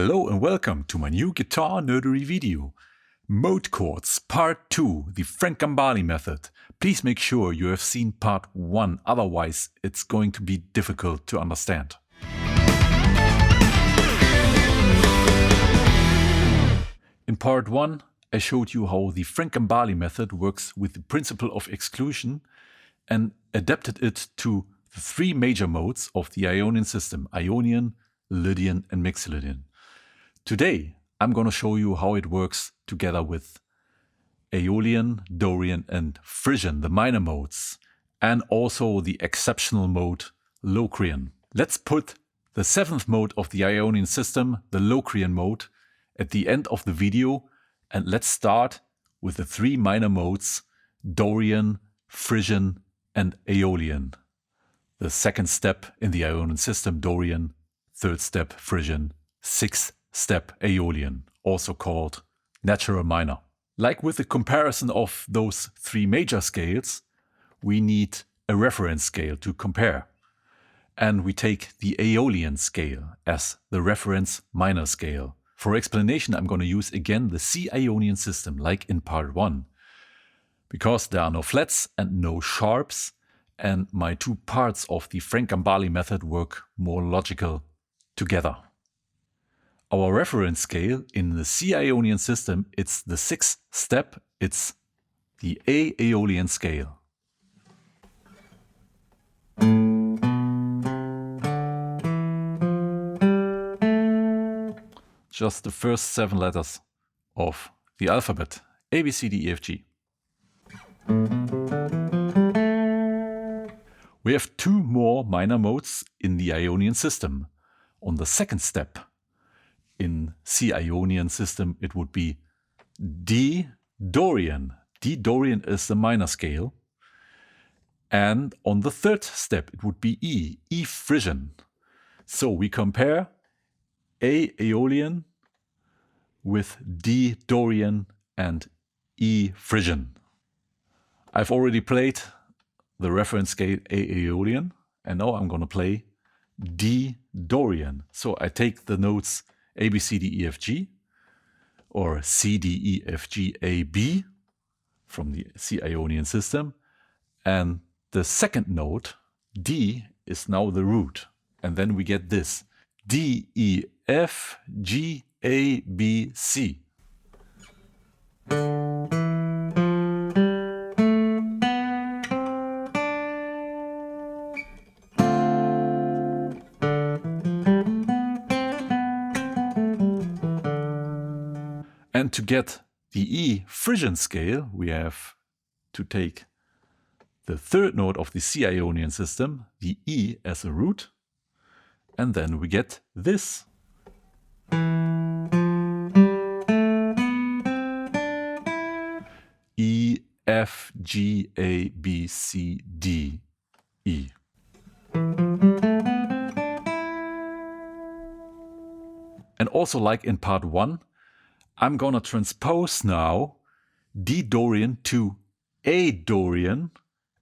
Hello and welcome to my new guitar nerdery video. Mode-Chords, part 2, the Frank Gambale method. Please make sure you have seen part 1, otherwise it's going to be difficult to understand. In part 1, I showed you how the Frank Gambale method works with the principle of exclusion and adapted it to the three major modes of the Ionian system: Ionian, Lydian and Mixolydian. Today, I'm going to show you how it works together with Aeolian, Dorian and Phrygian, the minor modes, and also the exceptional mode, Locrian. Let's put the seventh mode of the Ionian system, the Locrian mode, at the end of the video, and let's start with the three minor modes, Dorian, Phrygian and Aeolian. The second step in the Ionian system, Dorian, third step, Phrygian, sixth step, Aeolian, also called natural minor. Like with the comparison of those three major scales, we need a reference scale to compare. And we take the Aeolian scale as the reference minor scale. For explanation, I'm going to use again the C Ionian system, like in part 1. Because there are no flats and no sharps, and my two parts of the Frank Gambale method work more logical together. Our reference scale in the C Ionian system, it's the sixth step, it's the A Aeolian scale. Just the first 7 letters of the alphabet, A, B, C, D, E, F, G. We have two more minor modes in the Ionian system. On the second step, in C Ionian system, it would be D Dorian. D Dorian is the minor scale. And on the third step, it would be E Phrygian. So we compare A Aeolian with D Dorian and E Phrygian. I've already played the reference scale A Aeolian, and now I'm going to play D Dorian. So I take the notes A, B, C, D, E, F, G, or C, D, E, F, G, A, B from the C Ionian system, and the second note, D, is now the root. And then we get this: D, E, F, G, A, B, C. And to get the E Phrygian scale, we have to take the third note of the C Ionian system, the E, as a root, and then we get this. E, F, G, A, B, C, D, E. And also, like in part 1, I'm gonna transpose now D Dorian to A Dorian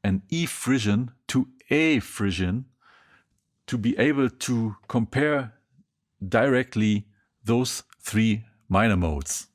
and E Phrygian to A Phrygian to be able to compare directly those three minor modes.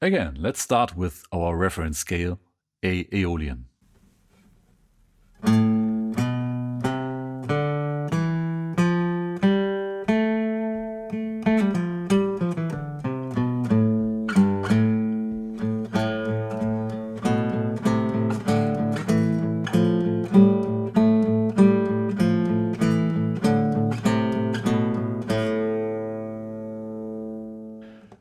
Again, let's start with our reference scale, A Aeolian.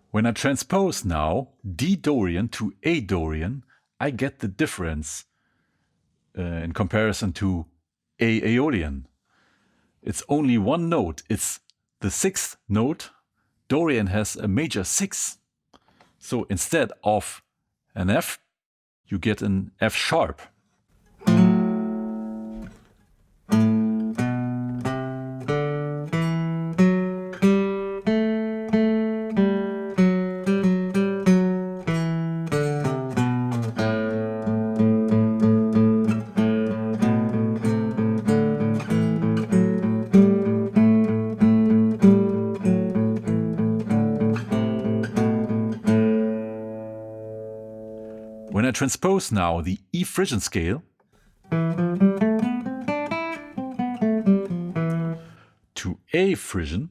When I transpose now D Dorian to A Dorian, I get the difference in comparison to A Aeolian. It's only one note, it's the sixth note. Dorian has a major 6. So instead of an F, you get an F sharp. When I transpose now the E Phrygian scale to A Phrygian,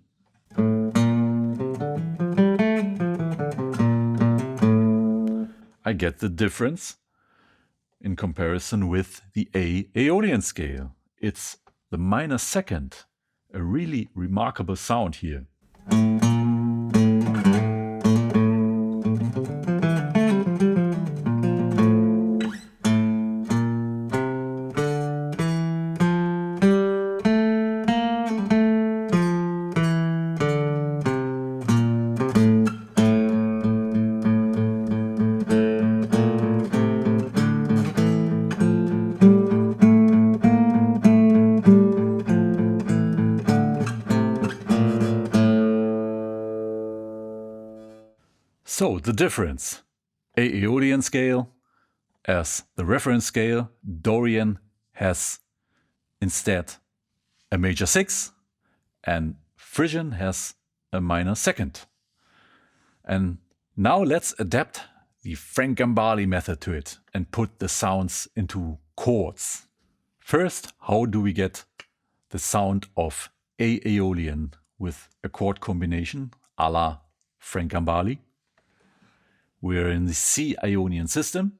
I get the difference in comparison with the A Aeolian scale. It's the minor second, a really remarkable sound here. So the difference, Aeolian scale as the reference scale, Dorian has instead a major 6 and Phrygian has a minor second. And now let's adapt the Frank Gambale method to it and put the sounds into chords. First, how do we get the sound of Aeolian with a chord combination a la Frank Gambale? We're in the C ionian system,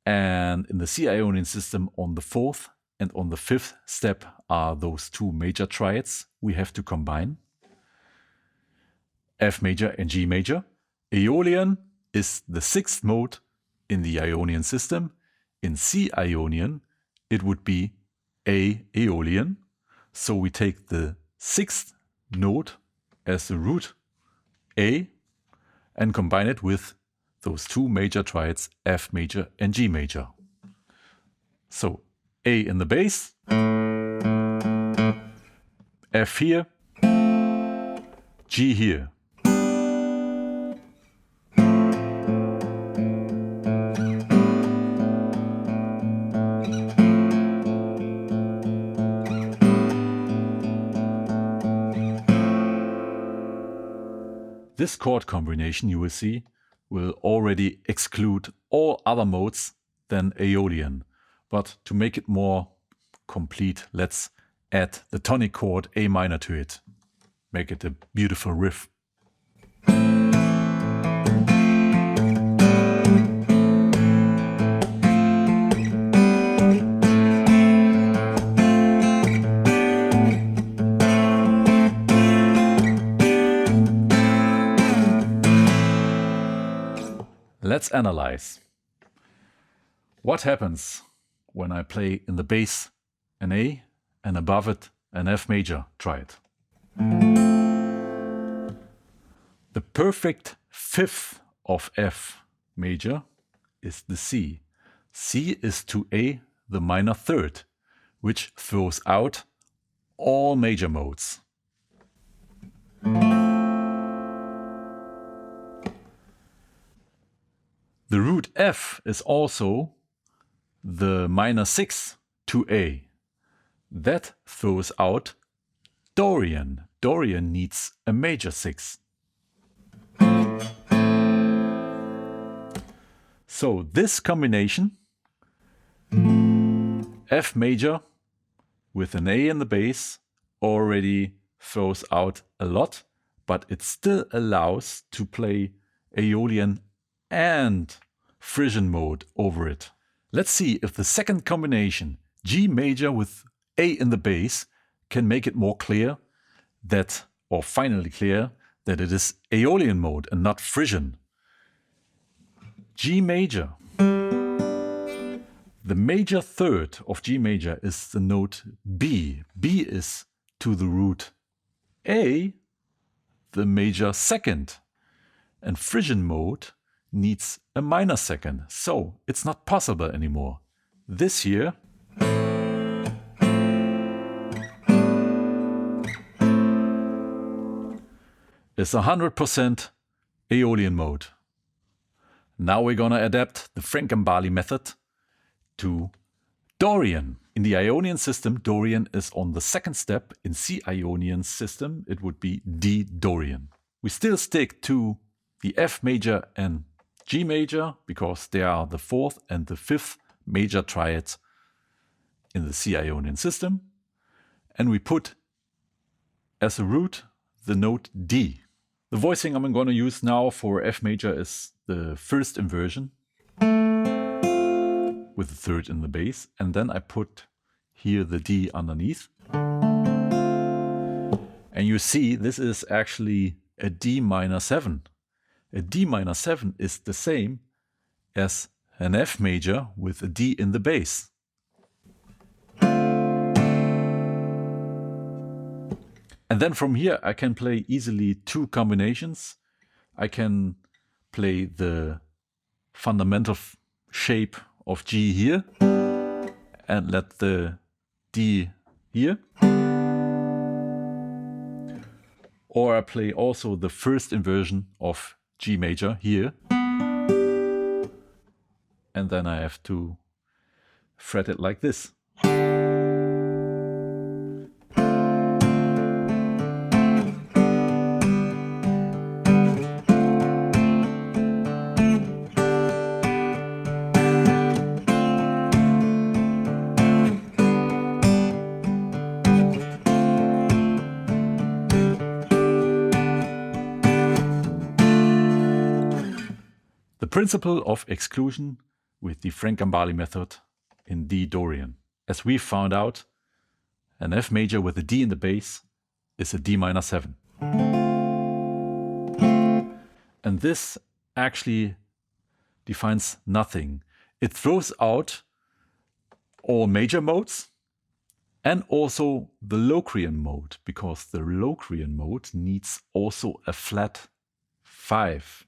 and in the C ionian system on the 4th and on the 5th step are those two major triads we have to combine, F major and G major. Aeolian is the 6th mode in the ionian system. In C ionian it would be A Aeolian, so we take the 6th note as the root A and combine it with those two major triads, F major and G major. So A in the bass, F here, G here. This chord combination, you will see, will already exclude all other modes than Aeolian. But to make it more complete, let's add the tonic chord A minor to it. Make it a beautiful riff. Let's analyze. What happens when I play in the bass an A and above it an F major triad? The perfect 5th of F major is the C. C is to A the minor 3rd, which throws out all major modes. The root F is also the minor 6 to A. That throws out Dorian. Dorian needs a major 6. So this combination, F major with an A in the bass, already throws out a lot, but it still allows to play Aeolian and Phrygian mode over it. Let's see if the second combination, G major with A in the bass, can make it more clear that, or finally clear, that it is Aeolian mode and not Phrygian. G major. The major 3rd of G major is the note B. B is to the root A, the major 2nd. And Phrygian mode needs a minor 2nd, so it's not possible anymore. This here is 100% Aeolian mode. Now we're gonna adapt the Frank Gambale method to Dorian. In the Ionian system, Dorian is on the 2nd step. In C Ionian system, it would be D Dorian. We still stick to the F major and G major, because they are the fourth and the fifth major triads in the C Ionian system. And we put as a root the note D. The voicing I'm going to use now for F major is the first inversion with the third in the bass, and then I put here the D underneath. And you see this is actually a D minor 7. A D minor 7 is the same as an F major with a D in the bass. And then from here I can play easily two combinations. I can play the fundamental shape of G here and let the D here. Or I play also the first inversion of G major here. And then I have to fret it like this. The principle of exclusion with the Frank Gambale method in D Dorian. As we found out, an F major with a D in the bass is a D minor 7. And this actually defines nothing. It throws out all major modes and also the Locrian mode, because the Locrian mode needs also a flat 5.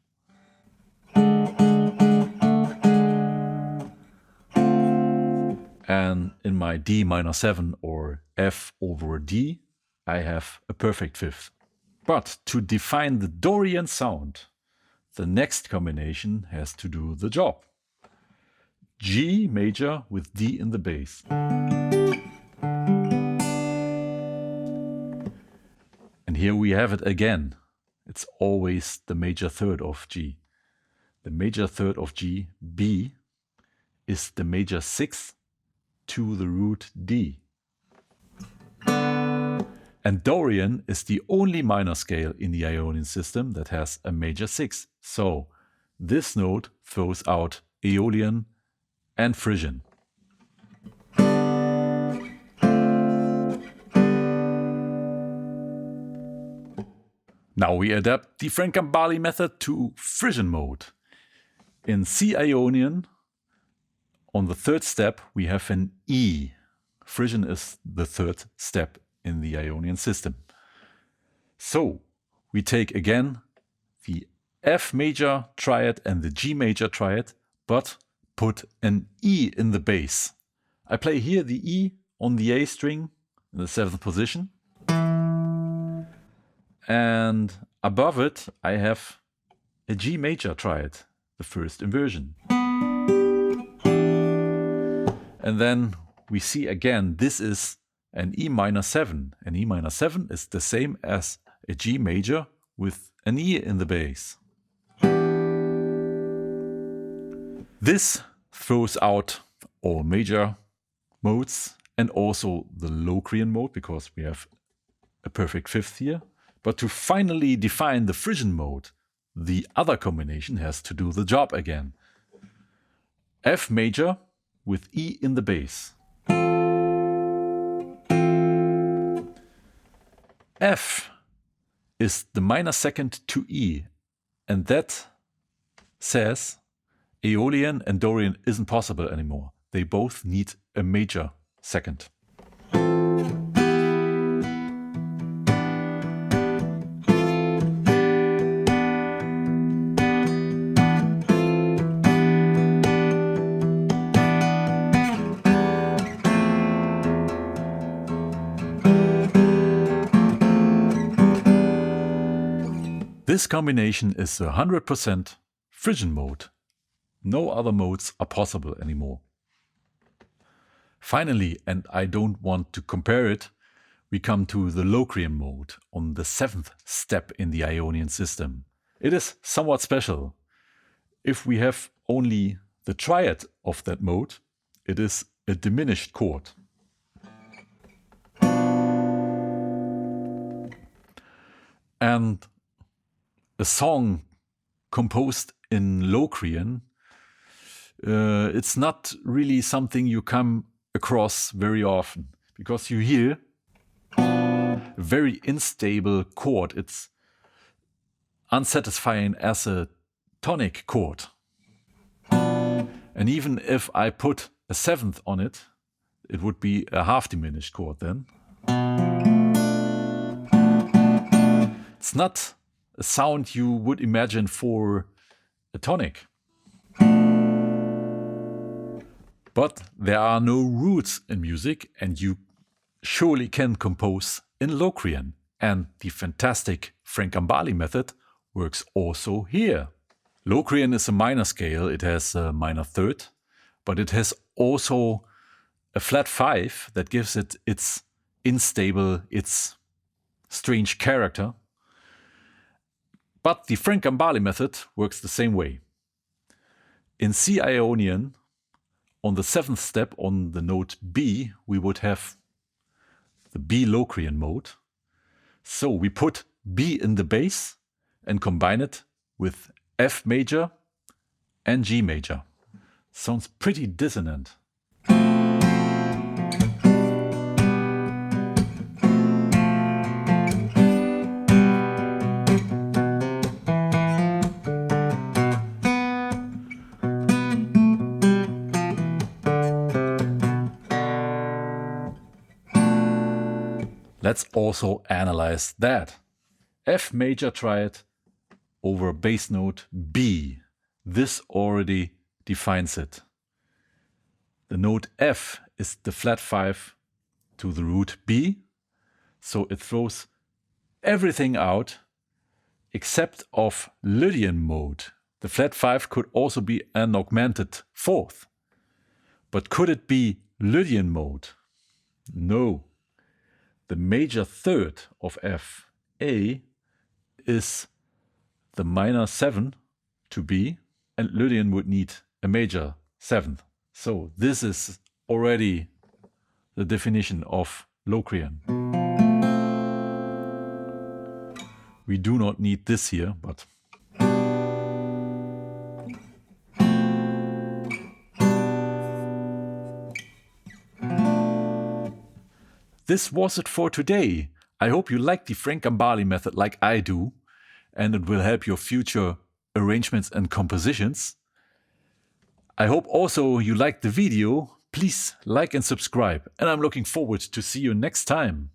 And in my D minor 7 or F over D, I have a perfect fifth. But to define the Dorian sound, the next combination has to do the job. G major with D in the bass. And here we have it again. It's always the major third of G. The major third of G, B, is the major sixth to the root D. And Dorian is the only minor scale in the Ionian system that has a major 6. So this note throws out Aeolian and Phrygian. Now we adapt the Frank Gambale method to Phrygian mode. In C Ionian, on the third step, we have an E. Phrygian is the third step in the Ionian system. So we take again the F major triad and the G major triad, but put an E in the bass. I play here the E on the A string in the 7th position. And above it, I have a G major triad, the first inversion. And then we see again, this is an E minor 7. An E minor 7 is the same as a G major with an E in the bass. This throws out all major modes and also the Locrian mode, because we have a perfect fifth here. But to finally define the Phrygian mode, the other combination has to do the job again. F major with E in the bass. F is the minor second to E, and that says Aeolian and Dorian isn't possible anymore. They both need a major second. This combination is 100% Phrygian mode. No other modes are possible anymore. Finally, and I don't want to compare it, we come to the Locrian mode on the 7th step in the Ionian system. It is somewhat special. if we have only the triad of that mode, it is a diminished chord. And a song composed in Locrian, it's not really something you come across very often, because you hear a very unstable chord. It's unsatisfying as a tonic chord. And even if I put a seventh on it, it would be a half diminished chord then. It's not a sound you would imagine for a tonic. But there are no roots in music, and you surely can compose in Locrian. And the fantastic Frank Gambale method works also here. Locrian is a minor scale, it has a minor third, but it has also a flat 5 that gives it its unstable, its strange character. But the Frank Gambale method works the same way. In C Ionian, on the 7th step on the note B, we would have the B Locrian mode. So we put B in the bass and combine it with F major and G major. Sounds pretty dissonant. Let's also analyze that. F major triad over bass note B. This already defines it. The note F is the flat 5 to the root B, so it throws everything out except of Lydian mode. The flat 5 could also be an augmented 4th. But could it be Lydian mode? No. The major third of F, A, is the minor 7 to B, and Lydian would need a major 7th. So this is already the definition of Locrian. We do not need this here, but this was it for today. I hope you like the Frank Gambale method like I do, and it will help your future arrangements and compositions. I hope also you liked the video. Please like and subscribe, and I'm looking forward to see you next time.